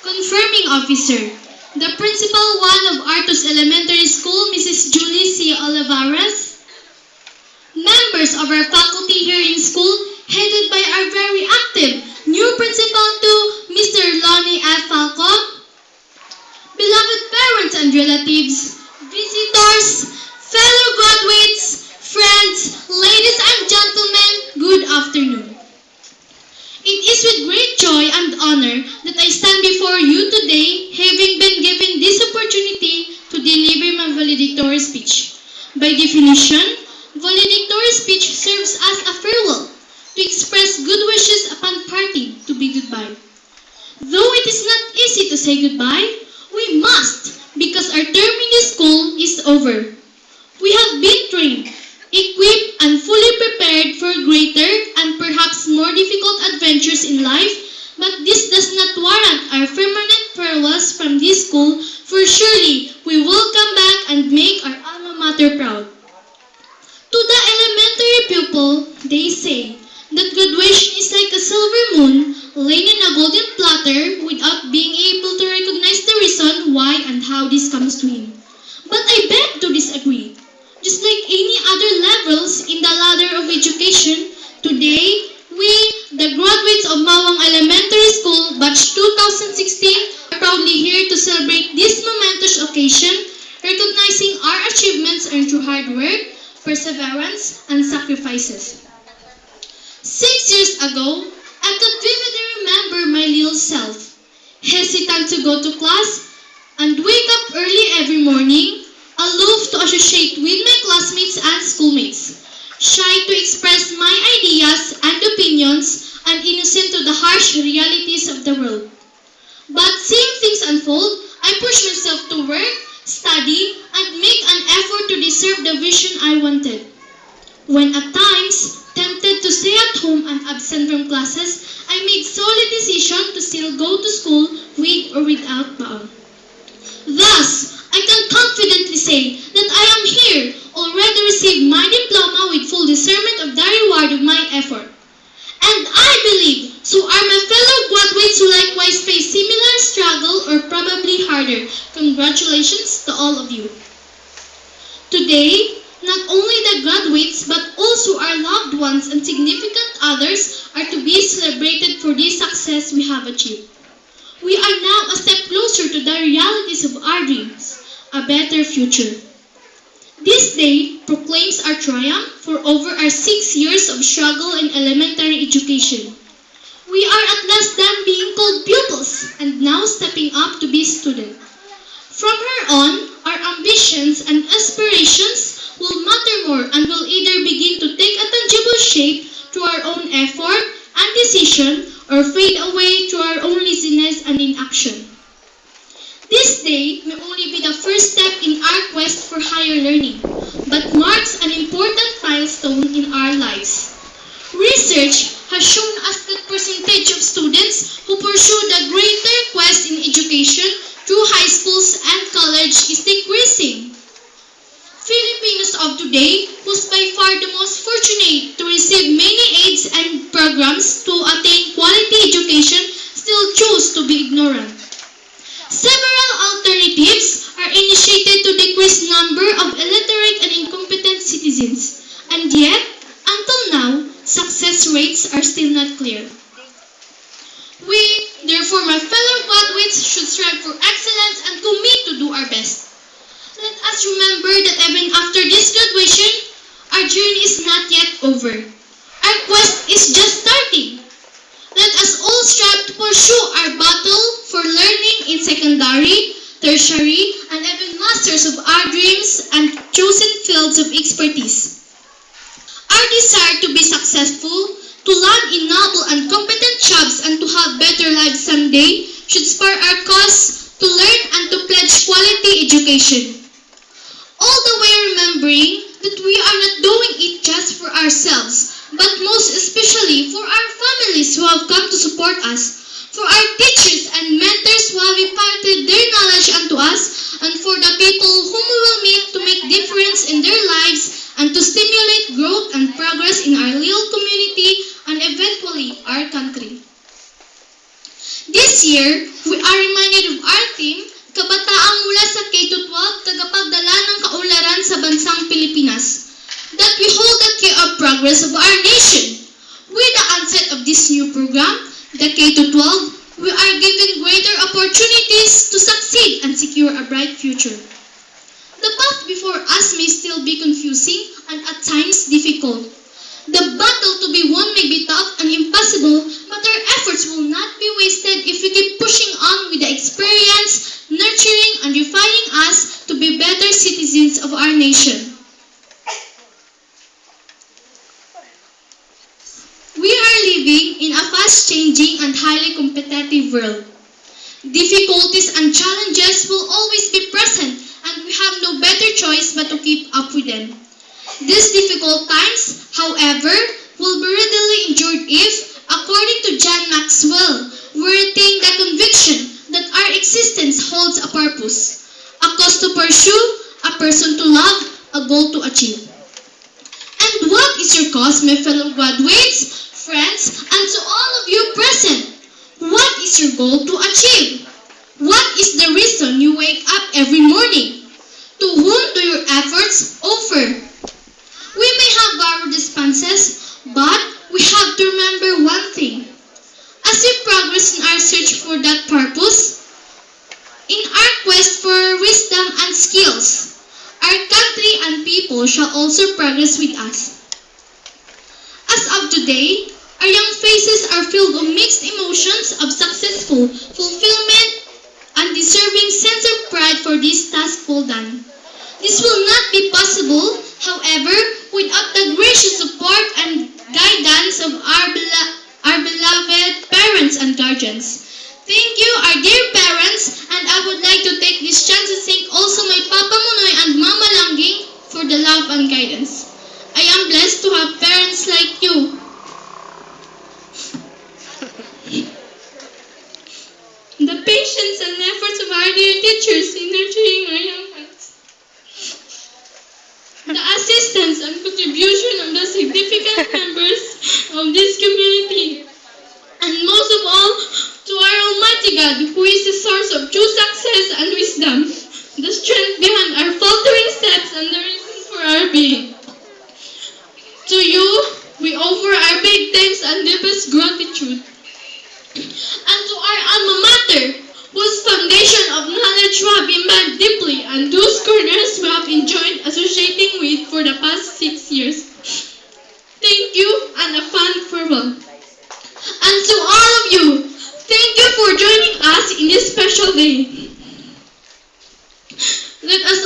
Confirming Officer. The Principal 1 of Artos Elementary School, Mrs. Julie C. Olivares. Members of our faculty here in school, headed by our very active new Principal 2, Mr. Lonnie F. Falco. Beloved parents and relatives, visitors, fellow graduates, friends, ladies and gentlemen, good afternoon. It is with great joy and honor that I stand before you today, having been given this opportunity to deliver my valedictory speech. By definition, valedictory speech serves as a farewell to express good wishes upon parting to be goodbye. Though it is not easy to say goodbye, we must, because our term in this school is over. We have been trained, equipped, and fully prepared for greater and perhaps more difficult adventures in life, but this does not warrant our permanent farewells from this school, for surely we will come back and make our alma mater proud. To the elementary pupil, they say that graduation is like a silver moon laid in a golden platter without being able to recognize the reason why and how this comes to him. But I beg to disagree. Just like any other levels in the ladder of education, today we, the graduates of Mawang Elementary School, Batch 2016, are proudly here to celebrate this momentous occasion, recognizing our achievements earned through hard work, perseverance, and sacrifices. 6 years ago, I could vividly remember my little self, hesitant to go to class and wake up early every morning, aloof to associate with my classmates and schoolmates, shy to express my ideas and opinions, and innocent to the harsh realities of the world. But seeing things unfold, I pushed myself to work, study, and make an effort to deserve the vision I wanted. When at times tempted to stay at home and absent from classes, I made solid decision to still go to school with or without baon. Thus, I can confidently say that I am here, already received my diploma with full discernment of the reward of my effort. And I believe, so are my fellow graduates who likewise face similar struggle or probably harder. Congratulations to all of you. Today, not only the graduates but also our loved ones and significant others are to be celebrated for this success we have achieved. We are now a step closer to the realities of our dreams, a better future. This day proclaims our triumph for over our 6 years of struggle in elementary education. We are at last done being called pupils and now stepping up to be students. From here on, our ambitions and aspirations will matter more and will either begin to take a tangible shape through our own effort and decision or fade away through our own laziness and inaction. This day may only be the first step in our quest for higher learning, but marks an important milestone in our lives. Research has shown us that percentage of students who pursue the greater quest in education through high schools and college is decreasing. Filipinos of today, who's by far the most fortunate to receive many aids and programs to attain quality education, still choose to be ignorant. Several alternatives are initiated to decrease number of illiterate and incompetent citizens, and yet, until now, success rates are still not clear. We, therefore, my fellow graduates, should strive for excellence and commit to do our best. Let us remember that even after this graduation, our journey is not yet over. Our quest is just starting. Let us all strive to pursue our battle for learning in secondary, tertiary, and even masters of our dreams and chosen fields of expertise. Our desire to be successful, to land in noble and competent jobs, and to have better lives someday should spur our cause to learn and to pledge quality education. All the way remembering that we are not doing it just for ourselves, but most especially for our families who have come to support us, for our teachers and mentors who have imparted their knowledge unto us, and for the people whom we will meet to make difference in their lives and to stimulate growth and progress in our little community and eventually our country. This year, we are reminded of our theme, Kabataan mula sa K-12, tagapagdala ng kaunlaran sa bansang Pilipinas, that we hold the key of progress of our nation. With the onset of this new program, the K-12, we are given greater opportunities to succeed and secure a bright future. The path before us may still be confusing and at times difficult. The battle to be won may be tough and impossible, but our efforts will not be wasted if we keep pushing on with the experience, nurturing and refining us to be better citizens of our nation. We are living in a fast-changing and highly competitive world. Difficulties and challenges will always be present, and we have no better choice but to keep up with them. These difficult times, however, will be readily endured if, according to John Maxwell, we retain the conviction that our existence holds a purpose, a cause to pursue, a person to love, a goal to achieve. And what is your cause, my fellow graduates, friends, and to all of you present? What is your goal to achieve? What is the reason you wake up every morning? To whom do your efforts offer? We may have borrowed responses, but we have to remember one thing. As we progress in our search for that purpose, in our quest for wisdom and skills, our country and people shall also progress with us. As of today, our young faces are filled with mixed emotions of successful fulfillment and deserving sense of pride for this task well done. This will not be possible, however, without the gracious support and guidance of our beloved parents and guardians. Thank you, our dear parents, and I would like to take this chance to thank also my Papa Munoy and Mama Langging for the love and guidance. I am blessed to have parents like you. The patience and efforts of our dear teachers in nurturing our young hearts. The assistance and contribution of the significant members of this community. And most of all, to our Almighty God, who is the source of true success and wisdom, the strength behind our faltering steps and the reason for our being. To you, we offer our big thanks and deepest gratitude. And to our alma mater, whose foundation of knowledge we have imbibed deeply and whose corners we have enjoyed associating with for the past 6 years. Thank you and a fond farewell. And to all of you, thank you for joining us in this special day. Let us